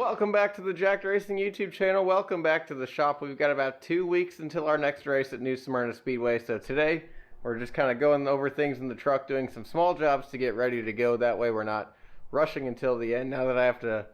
Welcome back to the Jacked Racing YouTube channel. Welcome back to the shop. We've got about 2 weeks until our next race at New Smyrna Speedway. So today we're just kind of going over things in the truck, doing some small jobs to get ready to go. That way we're not rushing until the end. Now that I have to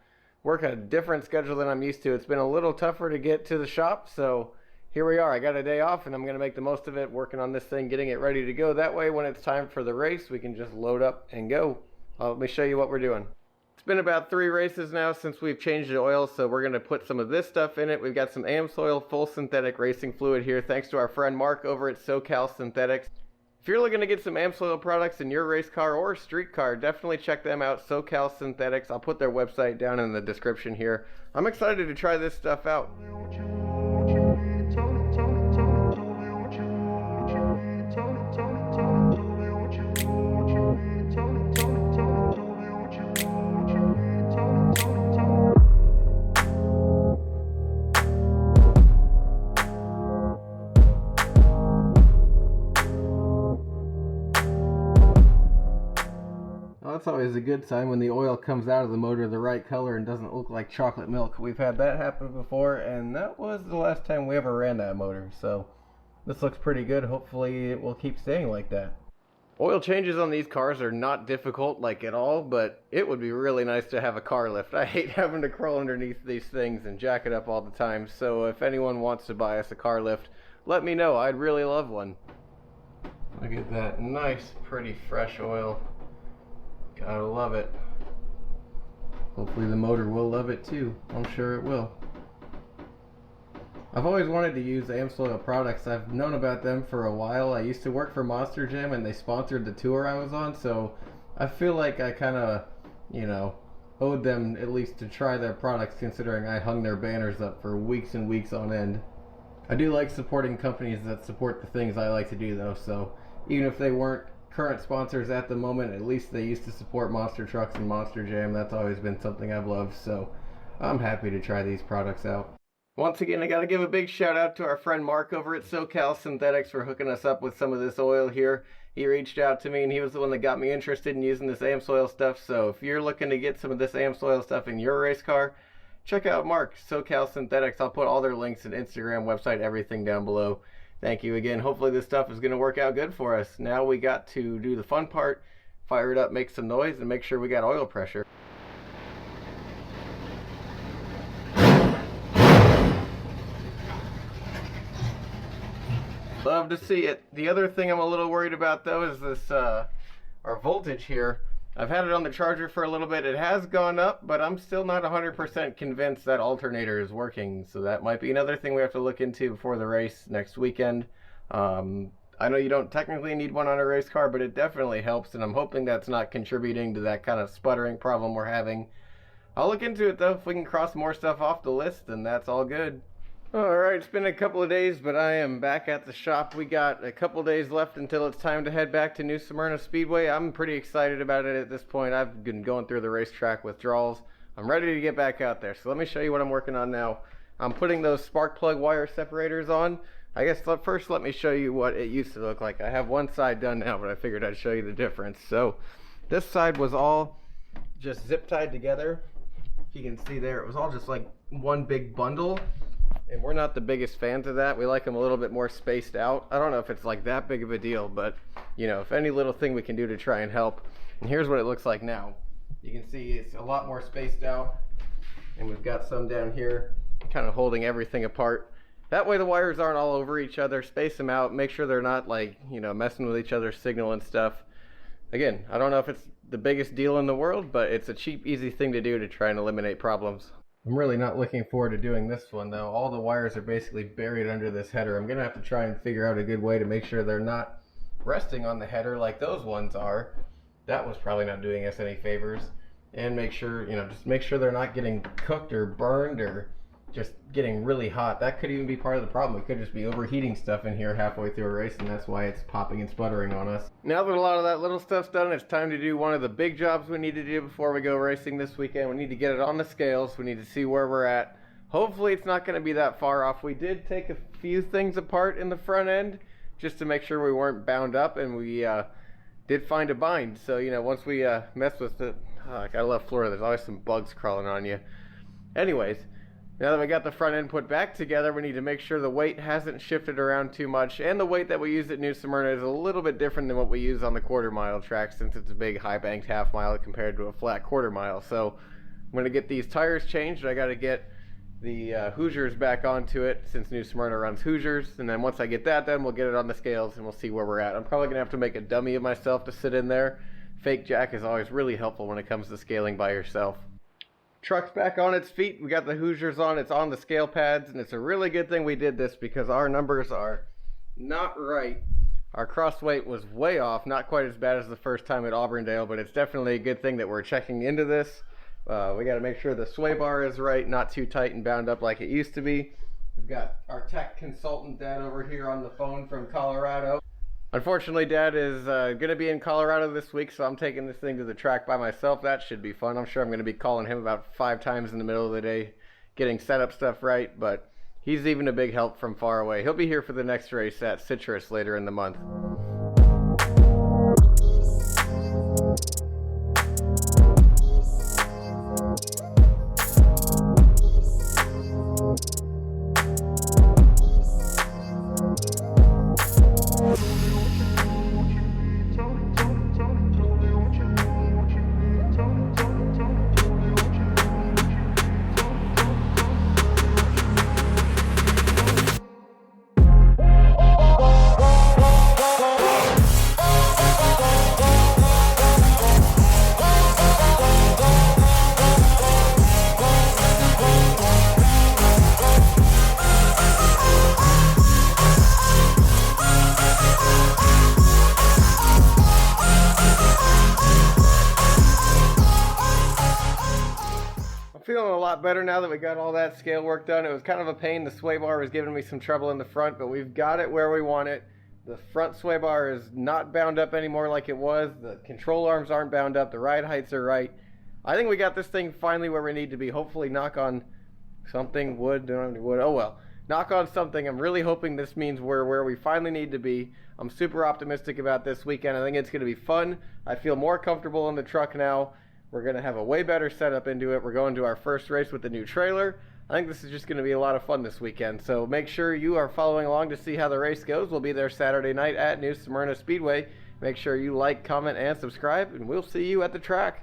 work a different schedule than I'm used to, it's been a little tougher to get to the shop. So here we are. I got a day off and I'm going to make the most of it, working on this thing, getting it ready to go. That way when it's time for the race, we can just load up and go. Let me show you what we're doing. It's been about 3 races now since we've changed the oil, so we're going to put some of this stuff in it. We've got some AMSOIL full synthetic racing fluid here, thanks to our friend Mark over at SoCal Synthetics. If you're looking to get some AMSOIL products in your race car or street car, definitely check them out, SoCal Synthetics. I'll put their website down in the description here. I'm excited to try this stuff out. That's always a good sign when the oil comes out of the motor the right color and doesn't look like chocolate milk. We've had that happen before, and that was the last time we ever ran that motor. So this looks pretty good. Hopefully it will keep staying like that. Oil changes on these cars are not difficult like at all, but it would be really nice to have a car lift. I hate having to crawl underneath these things and jack it up all the time. So if anyone wants to buy us a car lift, let me know. I'd really love one. Look at that nice, pretty fresh oil. Gotta love it. Hopefully the motor will love it too. I'm sure it will. I've always wanted to use AMSOIL products. I've known about them for a while. I used to work for Monster Jam and they sponsored the tour I was on, so I feel like I kind of, owed them at least to try their products, considering I hung their banners up for weeks and weeks on end. I do like supporting companies that support the things I like to do though, so even if they weren't current sponsors at the moment, at least they used to support Monster Trucks and Monster Jam. That's always been something I've loved, so I'm happy to try these products out. Once again, I gotta give a big shout out to our friend Mark over at SoCal Synthetics for hooking us up with some of this oil here. He reached out to me and he was the one that got me interested in using this AMSOIL stuff, so if you're looking to get some of this AMSOIL stuff in your race car, check out Mark, SoCal Synthetics. I'll put all their links and Instagram, website, everything down below. Thank you again. Hopefully this stuff is going to work out good for us. Now we got to do the fun part, fire it up, make some noise, and make sure we got oil pressure. Love to see it. The other thing I'm a little worried about though is this, our voltage here. I've had it on the charger for a little bit. It has gone up, but I'm still not 100% convinced that alternator is working. So that might be another thing we have to look into before the race next weekend. I know you don't technically need one on a race car, but it definitely helps. And I'm hoping that's not contributing to that kind of sputtering problem we're having. I'll look into it though. If we can cross more stuff off the list, then that's all good. Alright, it's been a couple of days, but I am back at the shop. We got a couple days left until it's time to head back to New Smyrna Speedway. I'm pretty excited about it at this point. I've been going through the racetrack withdrawals. I'm ready to get back out there. So let me show you what I'm working on now. I'm putting those spark plug wire separators on. I guess first let me show you what it used to look like. I have one side done now, but I figured I'd show you the difference. So this side was all just zip tied together. If you can see there, it was all just like one big bundle. And we're not the biggest fans of that. We like them a little bit more spaced out. I don't know if it's like that big of a deal, but if any little thing we can do to try and help. And here's what it looks like now. You can see it's a lot more spaced out. And we've got some down here kind of holding everything apart. That way the wires aren't all over each other. Space them out. Make sure they're not like, messing with each other's signal and stuff. Again, I don't know if it's the biggest deal in the world, but it's a cheap, easy thing to do to try and eliminate problems. I'm really not looking forward to doing this one though. All the wires are basically buried under this header. I'm gonna have to try and figure out a good way to make sure they're not resting on the header like those ones are. That was probably not doing us any favors. And make sure, just make sure they're not getting cooked or burned or just getting really hot. That could even be part of the problem. It could just be overheating stuff in here halfway through a race, and that's why it's popping and sputtering on us. Now that a lot of that little stuff's done, it's time to do one of the big jobs we need to do before we go racing this weekend. We need to get it on the scales. We need to see where we're at. Hopefully it's not going to be that far off. We did take a few things apart in the front end just to make sure we weren't bound up, and we did find a bind. So, once we mess with it, I love Florida. There's always some bugs crawling on you. Anyways, now that we got the front end put back together, we need to make sure the weight hasn't shifted around too much, and the weight that we use at New Smyrna is a little bit different than what we use on the quarter-mile track, since it's a big high-banked half-mile compared to a flat quarter-mile. So I'm going to get these tires changed. I got to get the Hoosiers back onto it, since New Smyrna runs Hoosiers, and then once I get that done, we'll get it on the scales and we'll see where we're at. I'm probably going to have to make a dummy of myself to sit in there. Fake jack is always really helpful when it comes to scaling by yourself. Truck's back on its feet. We got the Hoosiers on. It's on the scale pads, and it's a really good thing we did this because our numbers are not right. Our cross weight was way off, not quite as bad as the first time at Auburndale, but it's definitely a good thing that we're checking into this. We got to make sure the sway bar is right, not too tight and bound up like it used to be. We've got our tech consultant Dad over here on the phone from Colorado. Unfortunately, Dad is going to be in Colorado this week, so I'm taking this thing to the track by myself. That should be fun. I'm sure I'm going to be calling him about 5 times in the middle of the day, getting setup stuff right, but he's even a big help from far away. He'll be here for the next race at Citrus later in the month. Feeling a lot better now that we got all that scale work done. It was kind of a pain. The sway bar was giving me some trouble in the front, but we've got it where we want it. The front sway bar is not bound up anymore like it was. The control arms aren't bound up. The ride heights are right. I think we got this thing finally where we need to be. Hopefully, knock on something. Wood, don't have any wood. Oh well. Knock on something. I'm really hoping this means we're where we finally need to be. I'm super optimistic about this weekend. I think it's going to be fun. I feel more comfortable in the truck now. We're going to have a way better setup into it. We're going to our first race with the new trailer. I think this is just going to be a lot of fun this weekend. So make sure you are following along to see how the race goes. We'll be there Saturday night at New Smyrna Speedway. Make sure you like, comment, and subscribe, and we'll see you at the track.